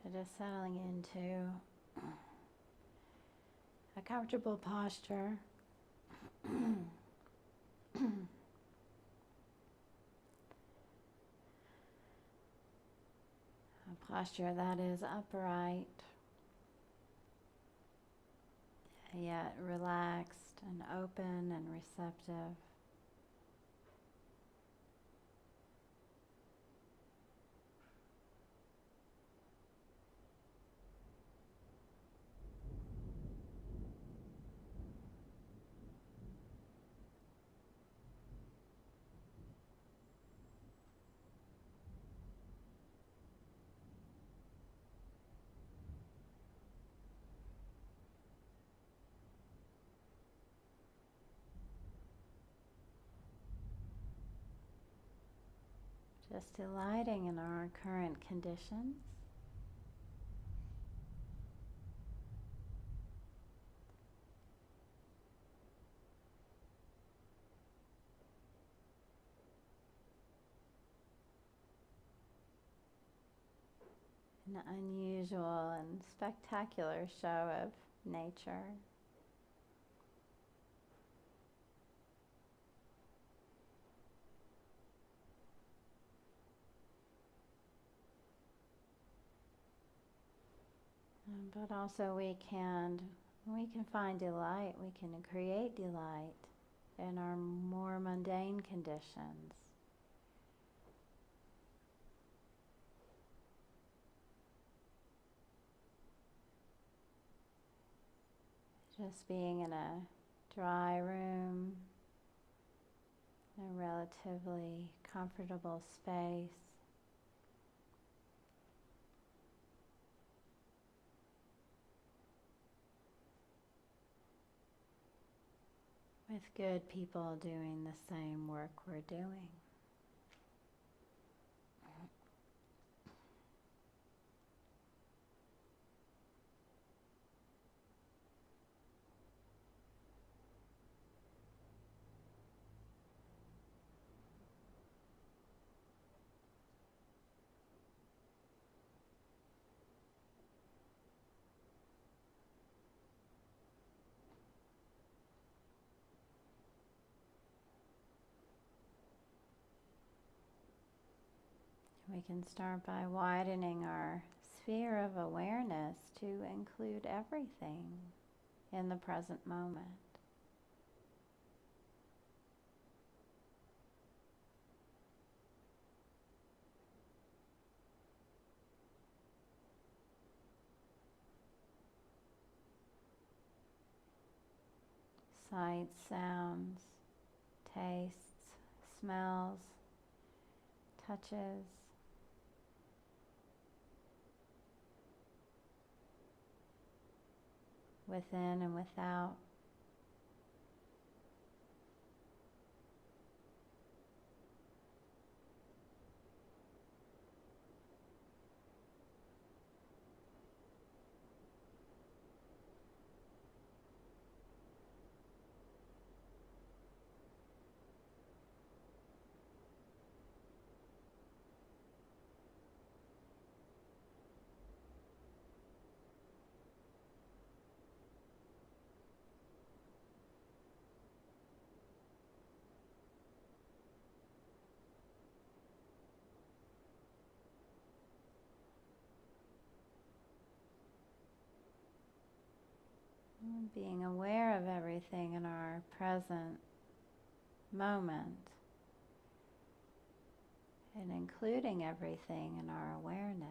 So just settling into a comfortable posture. A posture that is upright, yet relaxed and open and receptive. Just delighting in our current conditions. An unusual and spectacular show of nature. But also we can find delight, we can create delight in our more mundane conditions. Just being in a dry room, in a relatively comfortable space. With good people doing the same work we're doing. We can start by widening our sphere of awareness to include everything in the present moment. Sights, sounds, tastes, smells, touches, within and without. And being aware of everything in our present moment, and including everything in our awareness.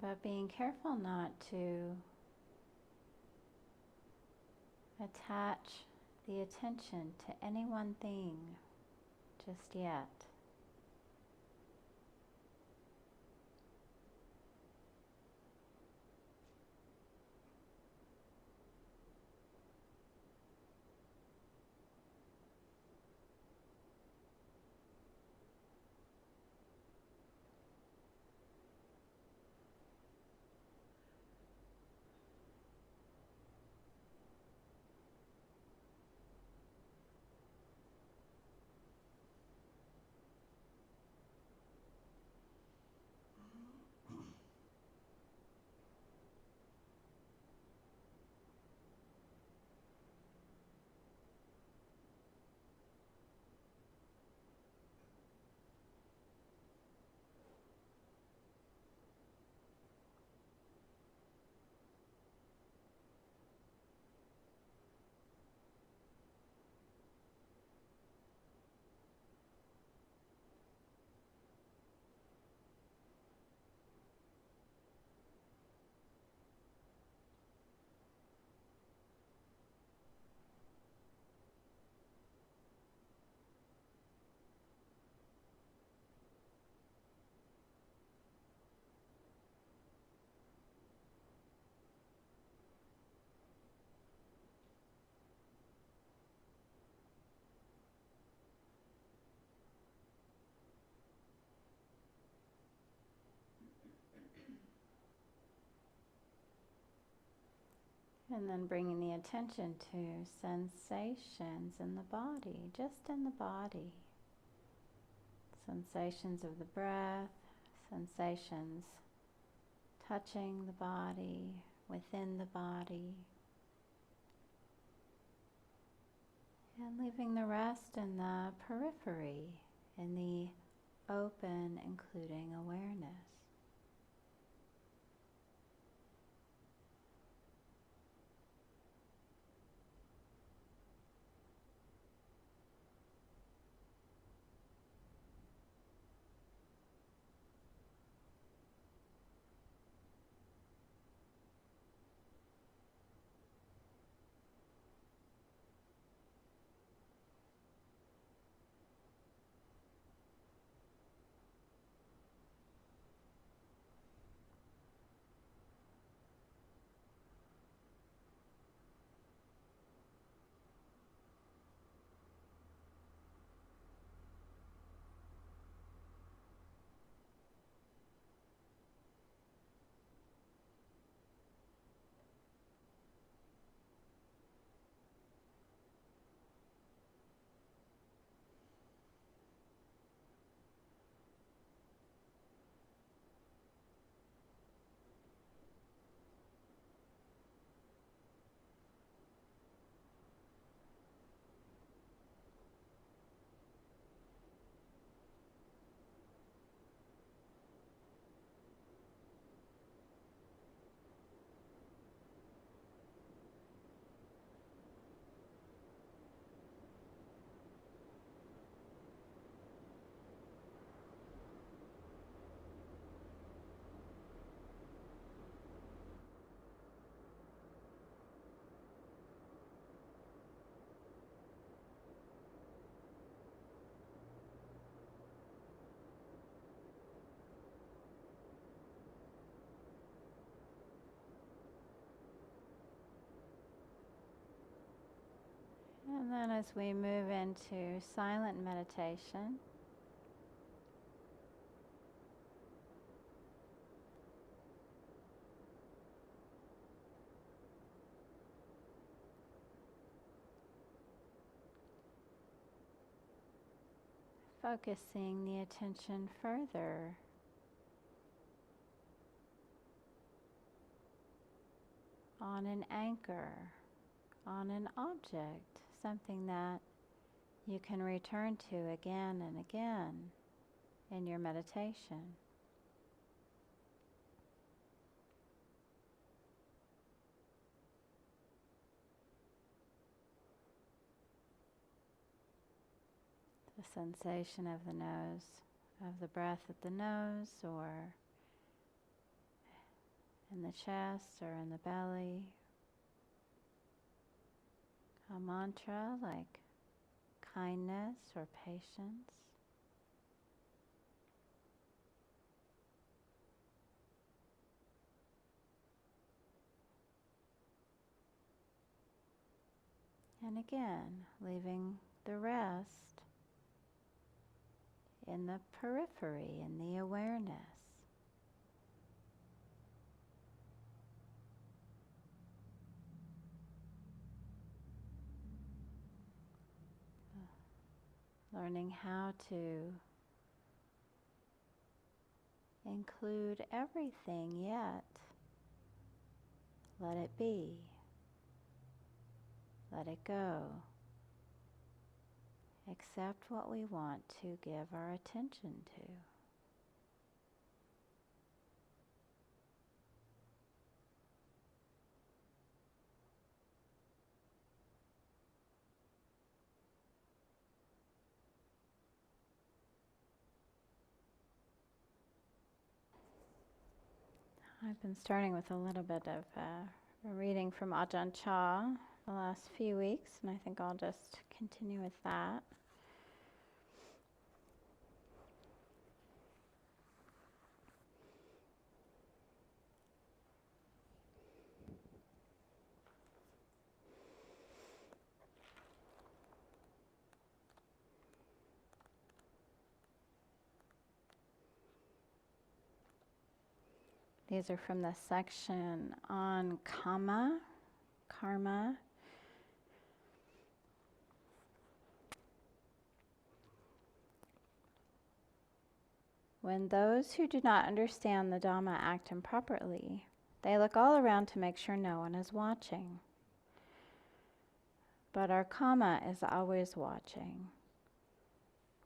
But being careful not to attach the attention to any one thing just yet. And then bringing the attention to sensations in the body, just in the body. Sensations of the breath, sensations touching the body, within the body. And leaving the rest in the periphery, in the open, including awareness. And then as we move into silent meditation, focusing the attention further on an anchor, on an object, something that you can return to again and again in your meditation. The sensation of the nose, of the breath at the nose, or in the chest, or in the belly. A mantra like kindness or patience. And again, leaving the rest in the periphery, in the awareness. Learning how to include everything, yet let it be. Let it go. Accept what we want to give our attention to. I've been starting with a little bit of a reading from Ajahn Chah the last few weeks, and I think I'll just continue with that. These are from the section on karma. When those who do not understand the Dhamma act improperly, they look all around to make sure no one is watching. But our karma is always watching.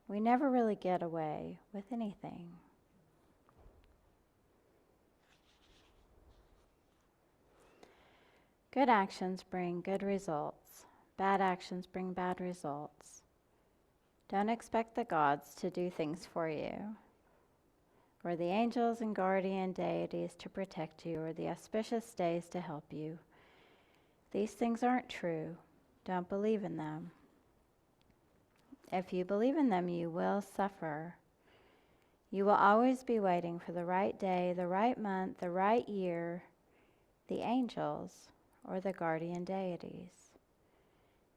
We never really get away with anything. Good actions bring good results. Bad actions bring bad results. Don't expect the gods to do things for you, or the angels and guardian deities to protect you, or the auspicious days to help you. These things aren't true. Don't believe in them. If you believe in them, you will suffer. You will always be waiting for the right day, the right month, the right year, the angels, or the guardian deities.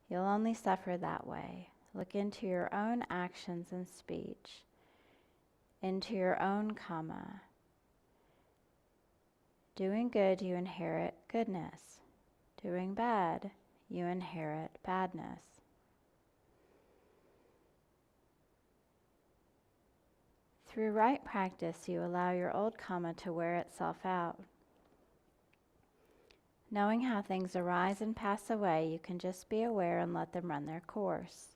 You'll only suffer that way. Look into your own actions and speech, into your own karma. Doing good, you inherit goodness. Doing bad, you inherit badness. Through right practice, you allow your old karma to wear itself out. Knowing how things arise and pass away, you can just be aware and let them run their course.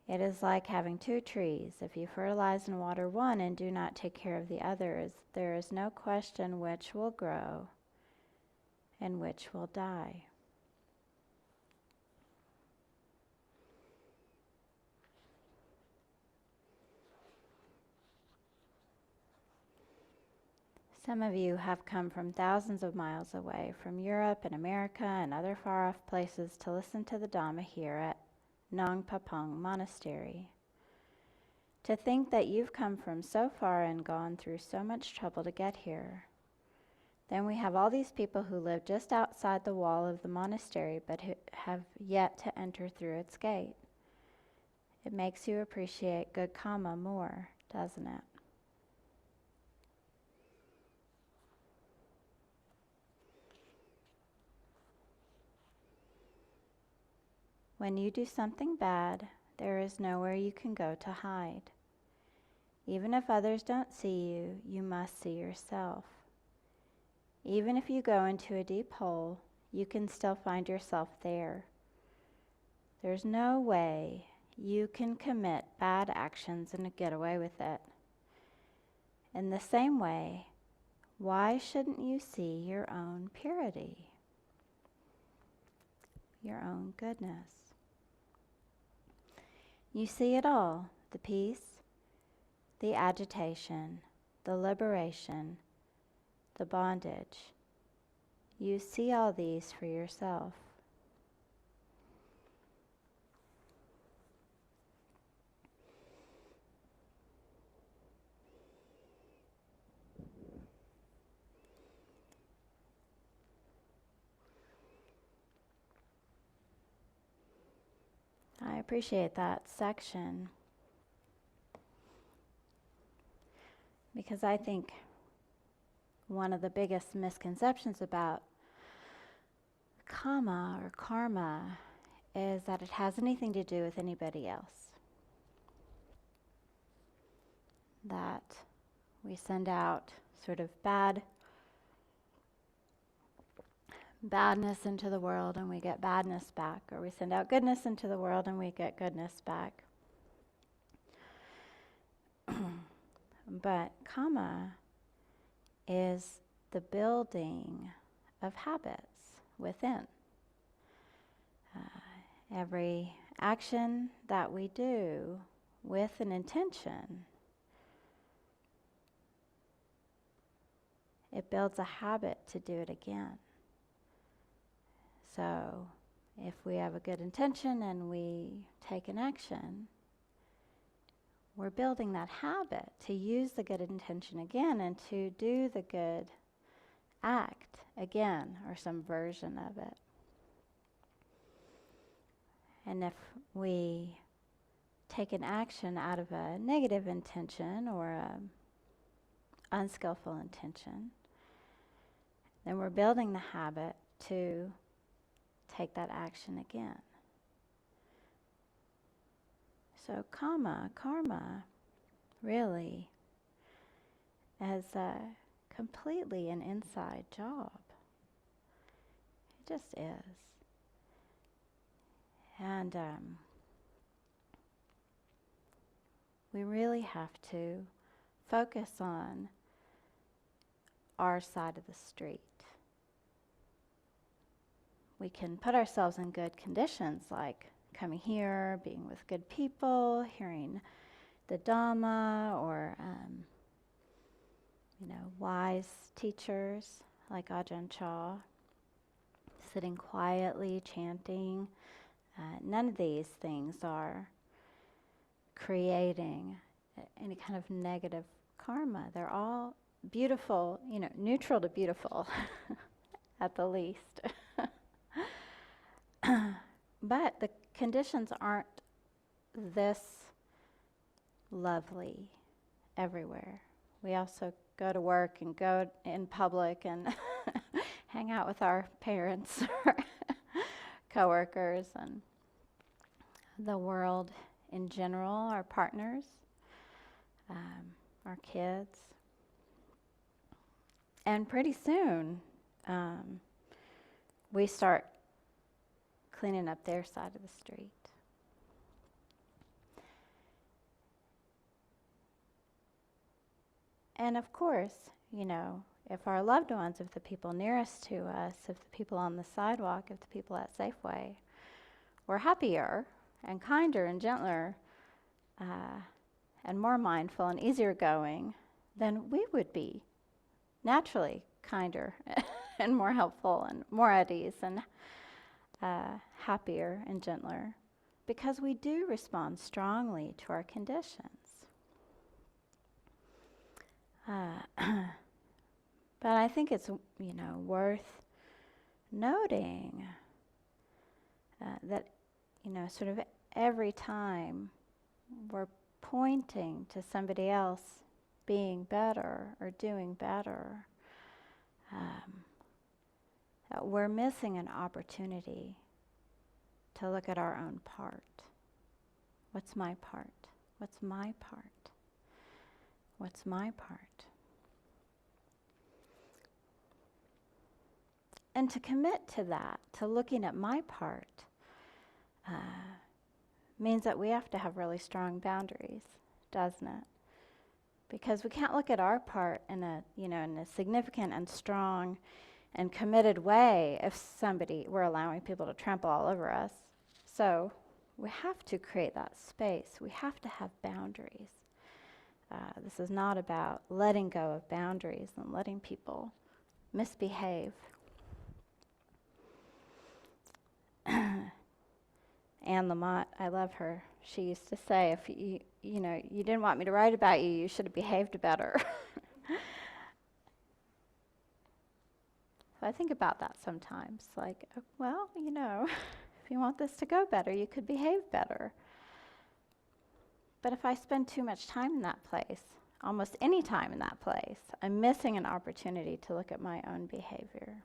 It is like having two trees. If you fertilize and water one and do not take care of the others, there is no question which will grow and which will die. Some of you have come from thousands of miles away, from Europe and America and other far-off places to listen to the Dhamma here at Nong Papong Monastery. To think that you've come from so far and gone through so much trouble to get here. Then we have all these people who live just outside the wall of the monastery but who have yet to enter through its gate. It makes you appreciate good karma more, doesn't it? When you do something bad, there is nowhere you can go to hide. Even if others don't see you, you must see yourself. Even if you go into a deep hole, you can still find yourself there. There's no way you can commit bad actions and get away with it. In the same way, why shouldn't you see your own purity, your own goodness? You see it all, the peace, the agitation, the liberation, the bondage. You see all these for yourself. I appreciate that section because I think one of the biggest misconceptions about karma or karma is that it has anything to do with anybody else. That we send out sort of badness into the world and we get badness back, or we send out goodness into the world and we get goodness back. But karma is the building of habits within. Every action that we do with an intention, it builds a habit to do it again. So if we have a good intention and we take an action, we're building that habit to use the good intention again and to do the good act again, or some version of it. And if we take an action out of a negative intention or an unskillful intention, then we're building the habit to take that action again. So karma really is completely an inside job. It just is. And we really have to focus on our side of the street. We can put ourselves in good conditions, like coming here, being with good people, hearing the Dhamma, or wise teachers like Ajahn Chah, sitting quietly, chanting. None of these things are creating any kind of negative karma. They're all beautiful, neutral to beautiful at the least. But the conditions aren't this lovely everywhere. We also go to work and go in public and hang out with our parents or coworkers and the world in general, our partners, our kids. And pretty soon, we start cleaning up their side of the street. And of course, if our loved ones, if the people nearest to us, if the people on the sidewalk, if the people at Safeway were happier and kinder and gentler and more mindful and easier going, then we would be naturally kinder and more helpful and more at ease and happier and gentler, because we do respond strongly to our conditions. But But I think it's, worth noting that, sort of every time we're pointing to somebody else being better or doing better, that we're missing an opportunity to look at our own part. What's my part? What's my part? What's my part? And to commit to that, to looking at my part, means that we have to have really strong boundaries, doesn't it? Because we can't look at our part in a significant and strong and committed way if we're allowing people to trample all over us. So we have to create that space. We have to have boundaries. This is not about letting go of boundaries and letting people misbehave. Anne Lamott, I love her. She used to say, if you didn't want me to write about you, you should have behaved better. So I think about that sometimes. Like, well, if you want this to go better, you could behave better. But if I spend too much time in that place, almost any time in that place, I'm missing an opportunity to look at my own behavior.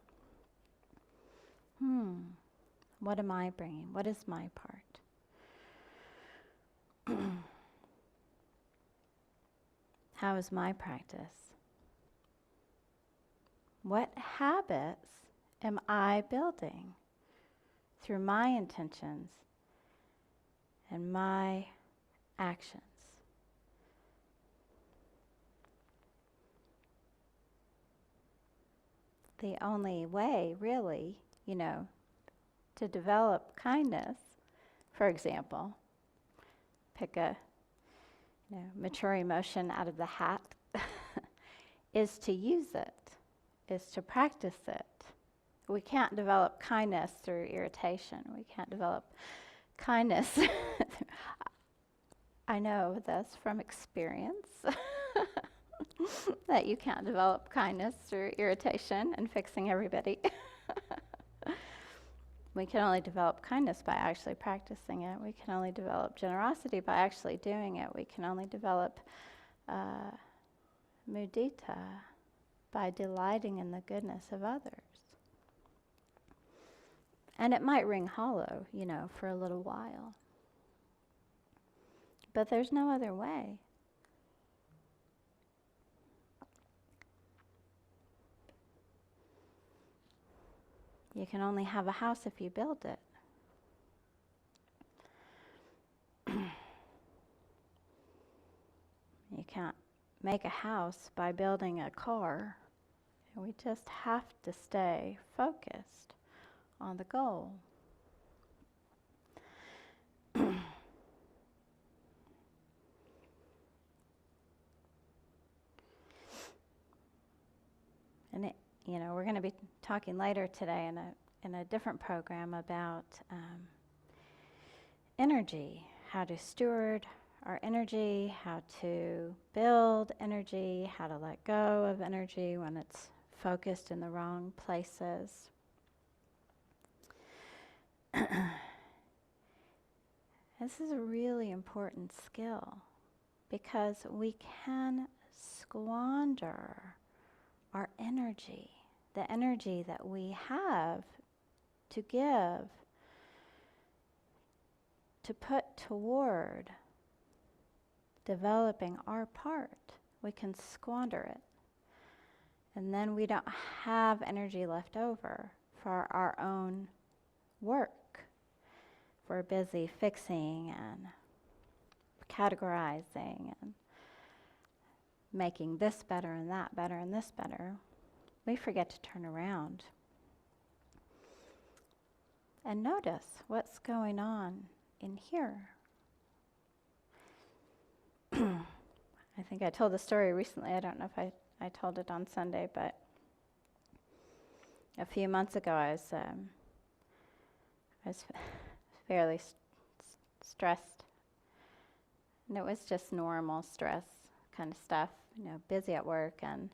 What am I bringing? What is my part? How is my practice? What habits am I building through my intentions and my actions? The only way, really, to develop kindness, for example, pick a mature emotion out of the hat, is to use it, is to practice it. We can't develop kindness through irritation. We can't develop kindness. I know this from experience, that you can't develop kindness through irritation and fixing everybody. We can only develop kindness by actually practicing it. We can only develop generosity by actually doing it. We can only develop mudita by delighting in the goodness of others. And it might ring hollow, for a little while. But there's no other way. You can only have a house if you build it. You can't make a house by building a car. We just have to stay focused on the goal. And we're going to be talking later today in a different program about energy, how to steward our energy, how to build energy, how to let go of energy when it's focused in the wrong places. This is a really important skill because we can squander our energy, the energy that we have to give, to put toward developing our part. We can squander it. And then we don't have energy left over for our own work. We're busy fixing and categorizing and making this better and that better and this better. We forget to turn around and notice what's going on in here. I think I told the story recently. I don't know if I told it on Sunday, but a few months ago I was fairly stressed. And it was just normal stress kind of stuff, busy at work and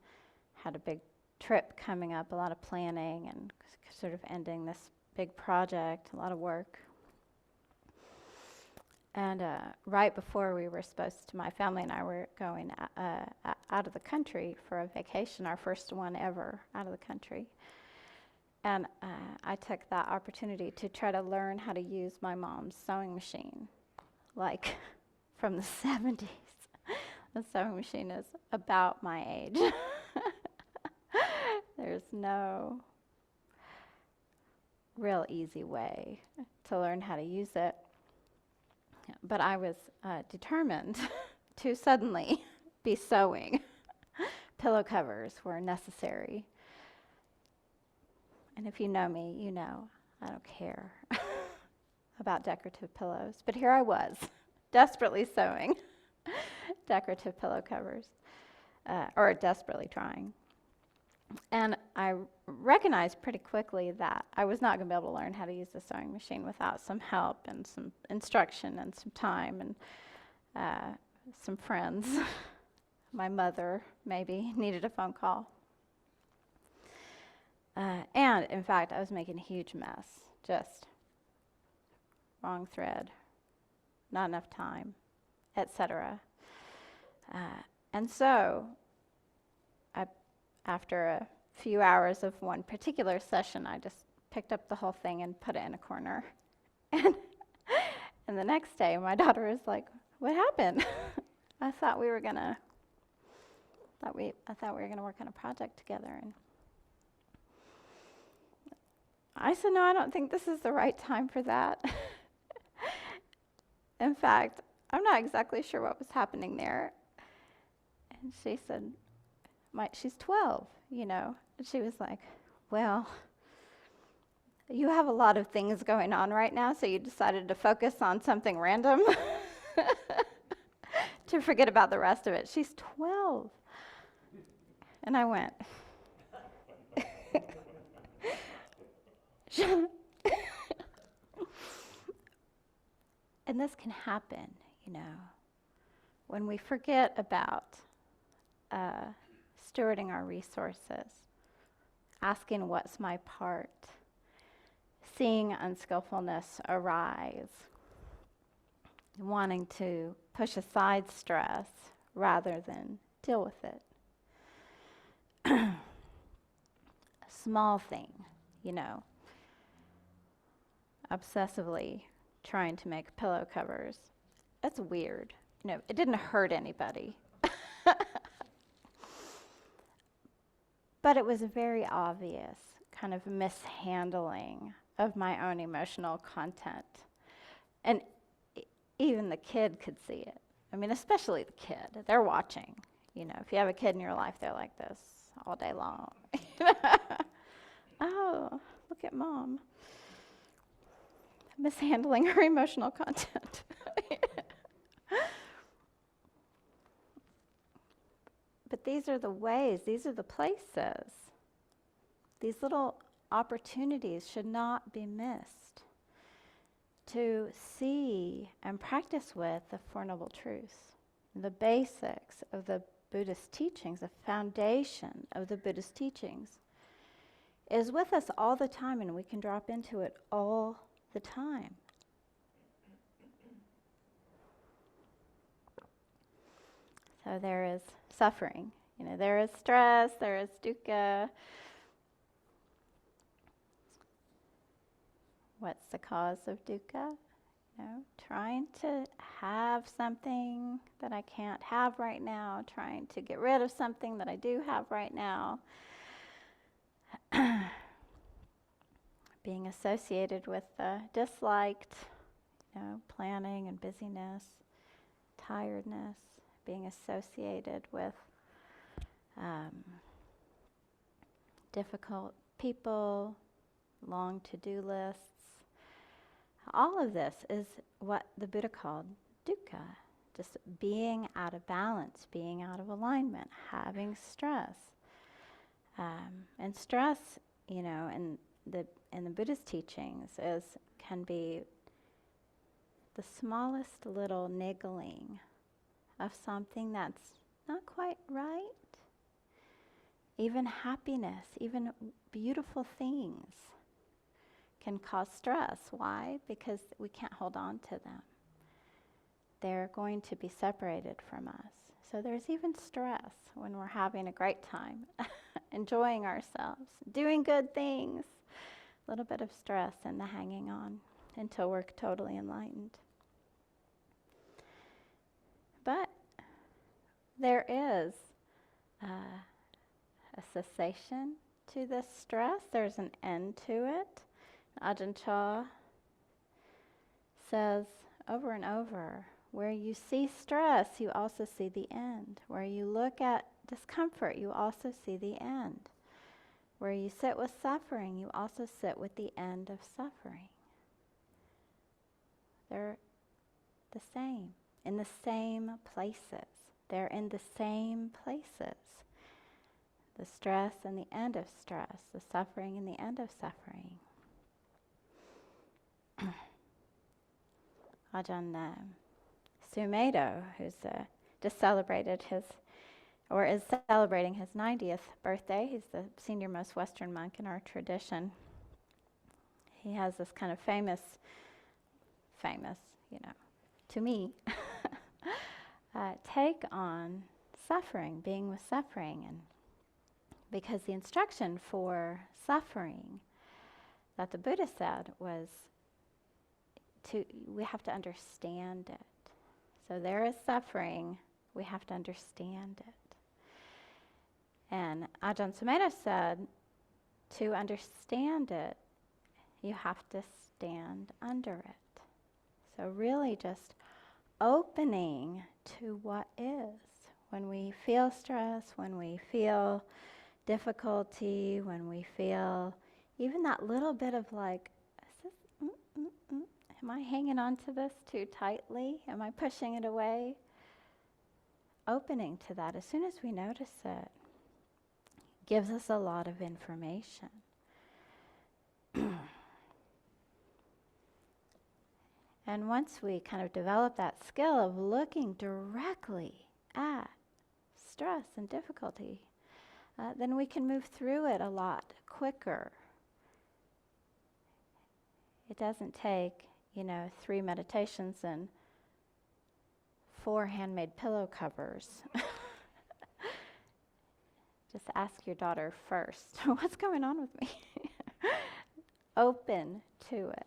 had a big trip coming up, a lot of planning and sort of ending this big project, a lot of work. And right before we were supposed to, my family and I were going out of the country for a vacation, our first one ever out of the country. And I took that opportunity to try to learn how to use my mom's sewing machine, like from the 70s. The sewing machine is about my age. There's no real easy way to learn how to use it. But I was determined to suddenly be sewing. Pillow covers were necessary. And if you know me, you know I don't care about decorative pillows. But here I was, desperately sewing decorative pillow covers, or desperately trying. And I recognized pretty quickly that I was not going to be able to learn how to use the sewing machine without some help and some instruction and some time and some friends. My mother maybe needed a phone call. And in fact, I was making a huge mess. Just wrong thread, not enough time, etc. And so after a few hours of one particular session, I just picked up the whole thing and put it in a corner. And the next day, my daughter was like, "What happened?" I thought we were gonna work on a project together. And I said, "No, I don't think this is the right time for that." In fact, I'm not exactly sure what was happening there. And she said, she's 12, And she was like, "Well, you have a lot of things going on right now, so you decided to focus on something random to forget about the rest of it." She's 12. And I went, and this can happen, when we forget about stewarding our resources, asking what's my part, seeing unskillfulness arise, wanting to push aside stress rather than deal with it. A small thing, obsessively trying to make pillow covers. That's weird. It didn't hurt anybody. But it was a very obvious kind of mishandling of my own emotional content. And even the kid could see it. Especially the kid. They're watching. If you have a kid in your life, they're like this all day long. Oh, look at Mom. Mishandling her emotional content. But these are the ways, these are the places. These little opportunities should not be missed to see and practice with the Four Noble Truths, the basics of the Buddhist teachings, the foundation of the Buddhist teachings is with us all the time, and we can drop into it all the time. So there is suffering. There is stress, there is dukkha. What's the cause of dukkha? Trying to have something that I can't have right now, trying to get rid of something that I do have right now. Being associated with the disliked, planning and busyness, tiredness, being associated with difficult people, long to-do lists. All of this is what the Buddha called dukkha, just being out of balance, being out of alignment, having stress. And stress, in the Buddhist teachings can be the smallest little niggling of something that's not quite right. even happiness, even beautiful things can cause stress. Why? Because we can't hold on to them. They're going to be separated from us. So there's even stress when we're having a great time, enjoying ourselves, doing good things. A little bit of stress in the hanging on until we're totally enlightened. But there is a cessation to this stress. There's an end to it. Ajahn Chah says over and over, where you see stress, you also see the end. Where you look at discomfort, you also see the end. Where you sit with suffering, you also sit with the end of suffering. They're the same, in the same places. They're in the same places. The stress and the end of stress, the suffering and the end of suffering. Ajahn Sumedho, who's just celebrated is celebrating his 90th birthday. He's the senior most Western monk in our tradition. He has this kind of famous, to me, take on suffering, being with suffering. And because the instruction for suffering that the Buddha said was we have to understand it. So there is suffering, we have to understand it. And Ajahn Sumedho said, to understand it, you have to stand under it. So really just opening to what is. When we feel stress, when we feel difficulty, when we feel even that little bit of like, is this, am I hanging on to this too tightly? Am I pushing it away? Opening to that, as soon as we notice it, gives us a lot of information. And once we kind of develop that skill of looking directly at stress and difficulty, then we can move through it a lot quicker. It doesn't take, 3 meditations and 4 handmade pillow covers. Just ask your daughter first, what's going on with me? Open to it.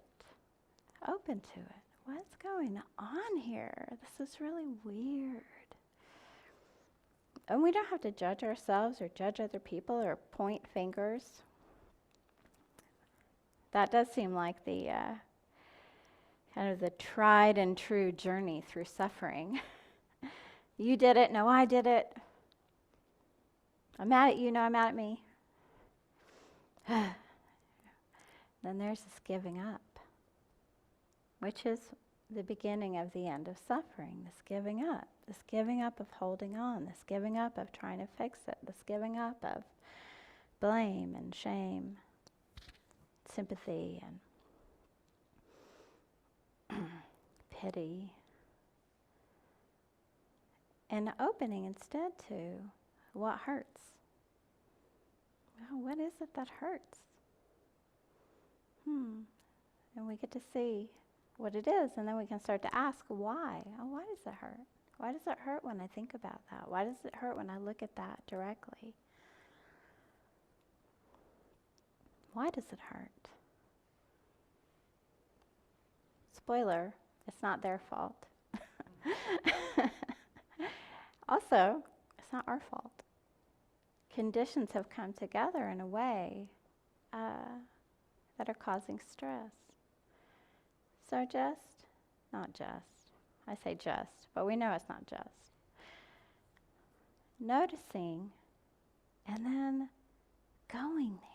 Open to it. What's going on here? This is really weird. And we don't have to judge ourselves or judge other people or point fingers. That does seem like the kind of the tried and true journey through suffering. You did it, no, I did it. I'm mad at you, no, I'm mad at me. Then there's this giving up, which is the beginning of the end of suffering, this giving up of holding on, this giving up of trying to fix it, this giving up of blame and shame, sympathy and pity, and opening instead to what hurts. Well, what is it that hurts? And we get to see what it is, and then we can start to ask why. Oh, why does it hurt? Why does it hurt when I think about that? Why does it hurt when I look at that directly? Why does it hurt? Spoiler, it's not their fault. Also, it's not our fault. Conditions have come together in a way that are causing stress. So not just, I say just, but we know it's not just. Noticing and then going there.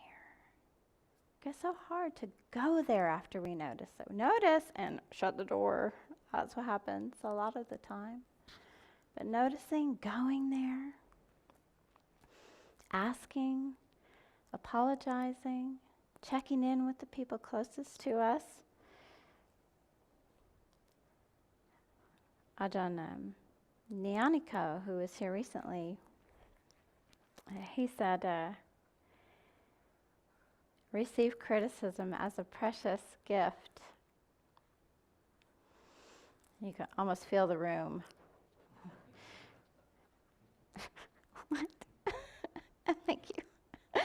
It's so hard to go there after we notice it. Notice and shut the door. That's what happens a lot of the time. But noticing, going there, asking, apologizing, checking in with the people closest to us. Ajahn Nyaniko, who was here recently, He said, receive criticism as a precious gift. You can almost feel the room. What? Thank you.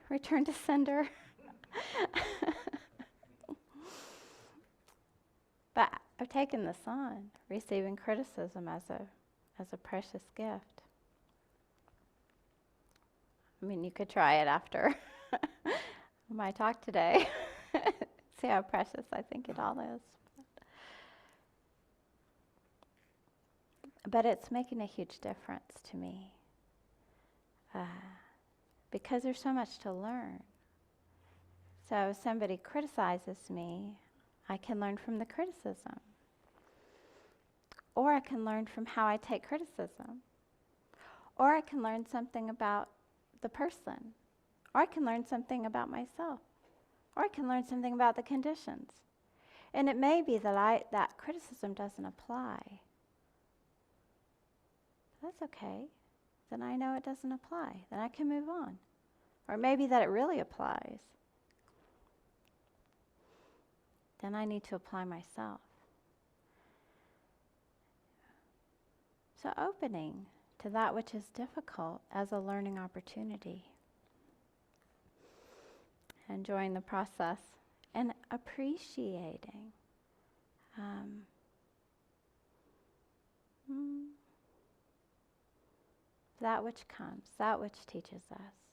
Return to sender. But I've taken this on, receiving criticism as a precious gift. I mean, you could try it after my talk today. See how precious I think it all is. But it's making a huge difference to me because there's so much to learn. So if somebody criticizes me, I can learn from the criticism. Or I can learn from how I take criticism. Or I can learn something about the person. Or I can learn something about myself. Or I can learn something about the conditions. And it may be that that criticism doesn't apply. That's okay. Then I know it doesn't apply. Then I can move on. Or maybe that it really applies. Then I need to apply myself. So opening to that which is difficult as a learning opportunity. Enjoying the process and appreciating that which comes, that which teaches us.